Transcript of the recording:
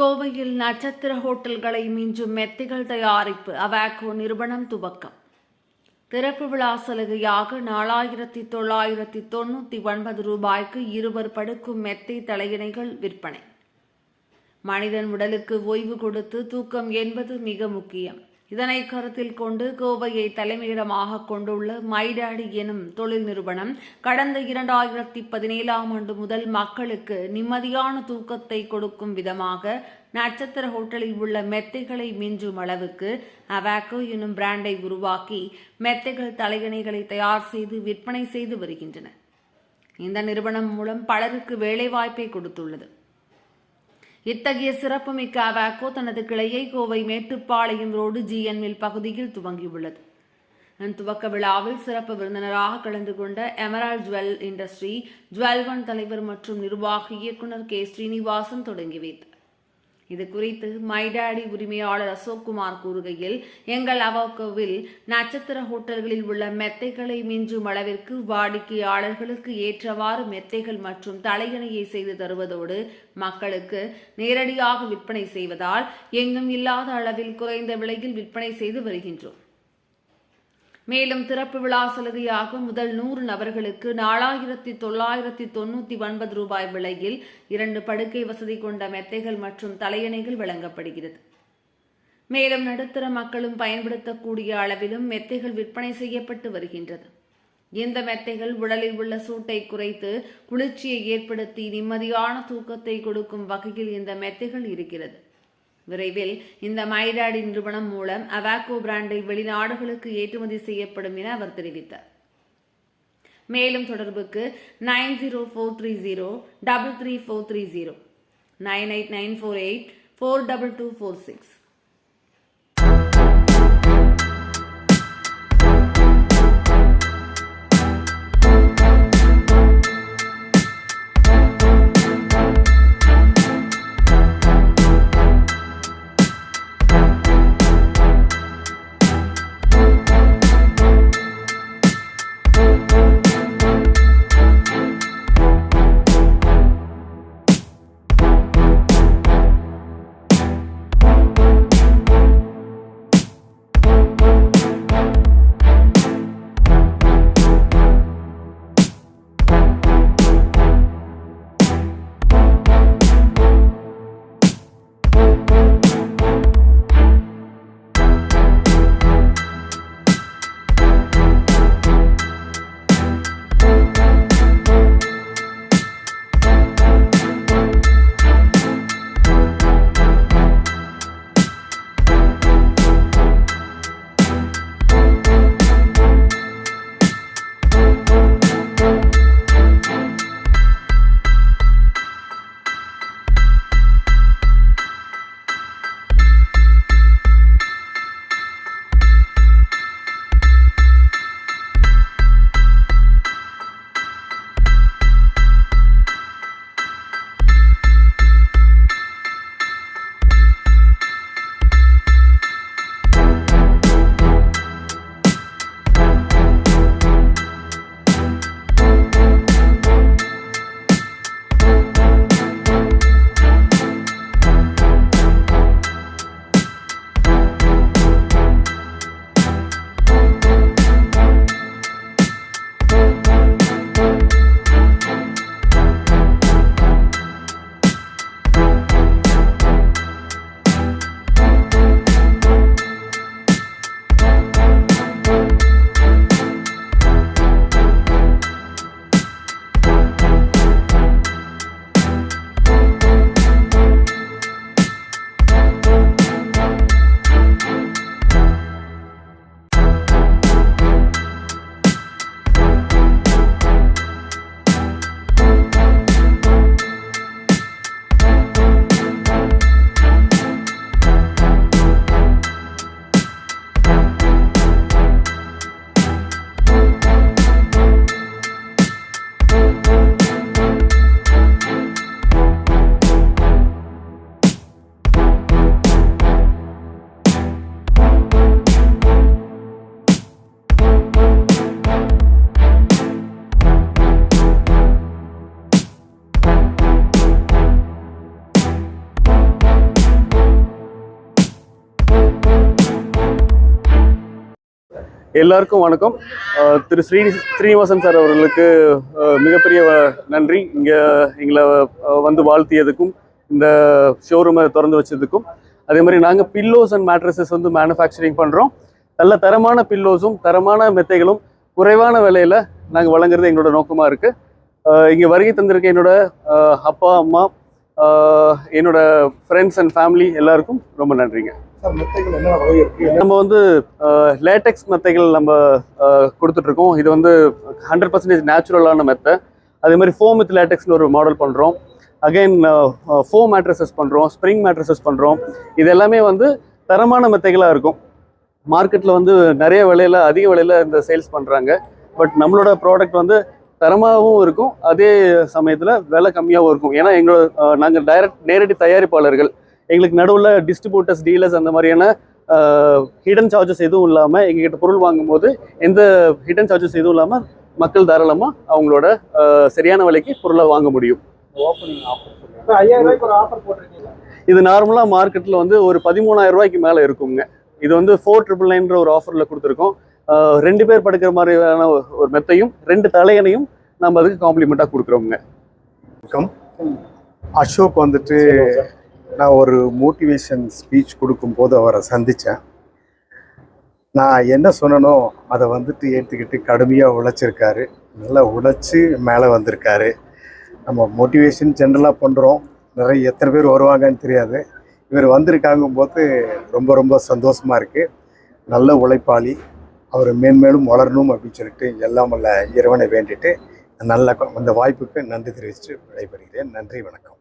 கோவையில் நட்சத்திர ஹோட்டல்களை மிஞ்சும் மெத்தைகள் தயாரிப்பு அவாக்கோ நிறுவனம் துவக்கம். திறப்பு விழா சலுகையாக 4,999 ரூபாய்க்கு 2 படுக்கும் மெத்தை தலையணைகள் விற்பனை. மனிதன் உடலுக்கு ஓய்வு கொடுத்து தூக்கம் என்பது மிக முக்கியம். இதனை கருத்தில் கொண்டு கோவையை தலைமையிடமாக கொண்டுள்ள மைடாடி எனும் தொழில் நிறுவனம் கடந்த 2017ஆம் ஆண்டு முதல் மக்களுக்கு நிம்மதியான தூக்கத்தை கொடுக்கும் விதமாக நட்சத்திர ஹோட்டலில் உள்ள மெத்தைகளை மிஞ்சும் அளவுக்கு அவாக்கோ எனும் பிராண்டை உருவாக்கி மெத்தைகள் தலையணைகளை தயார் செய்து விற்பனை செய்து வருகின்றன. இந்த நிறுவனம் மூலம் பலருக்கு வேலைவாய்ப்பை கொடுத்துள்ளது. இத்தகைய சிறப்புமிக்க அவாக்கோ தனது கிளையை Kovai Mettupalayam road GN mill பகுதியில் துவங்கியுள்ளது. துவக்க விழாவில் சிறப்பு விருந்தினராக கலந்து கொண்ட emerald jewel industry jewel one தலைவர் மற்றும் நிர்வாக இயக்குநர் கே ஸ்ரீனிவாசன் தொடங்கி வைத்தார். இது குறித்து மைடாடி உரிமையாளர் அசோக்குமார் கூறுகையில், எங்கள் அவாக்கோவில் நட்சத்திர ஹோட்டல்களில் உள்ள மெத்தைகளை மிஞ்சும் அளவிற்கு வாடிக்கையாளர்களுக்கு ஏற்றவாறு மெத்தைகள் மற்றும் தலையணையை செய்து தருவதோடு மக்களுக்கு நேரடியாக விற்பனை செய்வதால் எங்கும் இல்லாத அளவில் குறைந்த விலையில் விற்பனை செய்து வருகின்றோம். மேலும் திறப்பு விழா சலுகையாக முதல் 100 நபர்களுக்கு 4,999 ரூபாய் விலையில் 2 படுக்கை வசதி கொண்ட மெத்தைகள் மற்றும் தலையணைகள் வழங்கப்படுகிறது. மேலும் நடுத்தர மக்களும் பயன்படுத்தக்கூடிய அளவிலும் மெத்தைகள் விற்பனை செய்யப்பட்டு வருகின்றது. இந்த மெத்தைகள் உடலில் உள்ள சூட்டை குறைத்து குளிர்ச்சியை ஏற்படுத்தி நிம்மதியான தூக்கத்தை கொடுக்கும் வகையில் இந்த மெத்தைகள் இருக்கிறது. விரைவில் இந்த மைடாடி நிறுவனம் மூலம் அவாக்கோ பிராண்டை வெளிநாடுகளுக்கு ஏற்றுமதி செய்யப்படும் என அவர் தெரிவித்தார். மேலும் தொடர்புக்கு 9043033430 9894842246. எல்லாருக்கும் வணக்கம். திரு ஸ்ரீனிவாசன் சார் அவர்களுக்கு மிகப்பெரிய நன்றி. இங்கே எங்களை வந்து வாழ்த்தியதுக்கும் இந்த ஷோரூமை திறந்து வச்சதுக்கும். அதே மாதிரி நாங்கள் பில்லோஸ் அண்ட் மேட்ரஸஸ் வந்து மேனுஃபேக்சரிங் பண்ணுறோம். நல்ல தரமான பில்லோஸும் தரமான மெத்தைகளும் குறைவான விலையில் நாங்கள் வழங்குறது எங்களோட நோக்கமாக இருக்குது. இங்கே வருகை தந்திருக்க என்னோட அப்பா அம்மா, என்னோட ஃப்ரெண்ட்ஸ் அண்ட் ஃபேமிலி எல்லாருக்கும் ரொம்ப நன்றிங்க. நம்ம வந்து லேட்டெக்ஸ் மெத்தைகள் நம்ம கொடுத்துட்ருக்கோம். இது வந்து 100% நேச்சுரலான மெத்தை. அதே மாதிரி ஃபோம் வித் லேட்டெக்ஸ்னு ஒரு மாடல் பண்ணுறோம். அகைன் ஃபோம் மேட்ரஸஸ் பண்ணுறோம், ஸ்ப்ரிங் மேட்ரஸஸ் பண்ணுறோம். இது எல்லாமே வந்து தரமான மெத்தைகளாக இருக்கும். மார்க்கெட்டில் வந்து நிறைய விலையில் அதிக விலையில் இந்த சேல்ஸ் பண்ணுறாங்க. பட் நம்மளோட ப்ராடக்ட் வந்து தரமாகவும் இருக்கும், அதே சமயத்தில் விலை கம்மியாகவும் இருக்கும். ஏன்னா நாங்கள் நேரடி தயாரிப்பாளர்கள். எங்களுக்கு நடுவில் டிஸ்ட்ரிபியூட்டர்ஸ், டீலர்ஸ் அந்த மாதிரியான ஹிடன் சார்ஜஸ் எதுவும் இல்லாமல் எங்ககிட்ட பொருள் வாங்கும்போது எந்த ஹிடன் சார்ஜஸ் எதுவும் இல்லாமல் மக்கள் தாராளமாக அவங்களோட சரியான விலைக்கு பொருளை வாங்க முடியும். இது நார்மலாக மார்க்கெட்டில் வந்து ஒரு 13,000 ரூபாய்க்கு மேலே இருக்குங்க. இது வந்து 4,999 ஒரு ஆஃபரில் கொடுத்துருக்கோம். 2 பேர் படுக்கிற மாதிரியான ஒரு மெத்தையும் 2 தலையணையும் நம்ம அதுக்கு காம்ப்ளிமெண்ட்டாக கொடுக்குறோங்க. அசோக் வந்துட்டு நான் ஒரு மோட்டிவேஷன் ஸ்பீச் கொடுக்கும்போது அவரை சந்தித்தேன். நான் என்ன சொன்னனோ அதை வந்துட்டு ஏற்றுக்கிட்டு கடுமையாக உழைச்சிருக்காரு. நல்லா உழைச்சி மேலே வந்திருக்காரு. நம்ம மோட்டிவேஷன் ஜென்ரலாக பண்ணுறோம், நிறைய எத்தனை பேர் வருவாங்கன்னு தெரியாது. இவர் வந்திருக்காங்கும் போது ரொம்ப ரொம்ப சந்தோஷமாக இருக்குது. நல்ல உழைப்பாளி, அவர் மேன்மேலும் வளரணும் அப்படின்னு சொல்லிட்டு எல்லாம் வல்ல இறைவனை வேண்டிட்டு நல்ல அந்த வாய்ப்புக்கு நன்றி தெரிவித்து விடைபெறுகிறேன். நன்றி, வணக்கம்.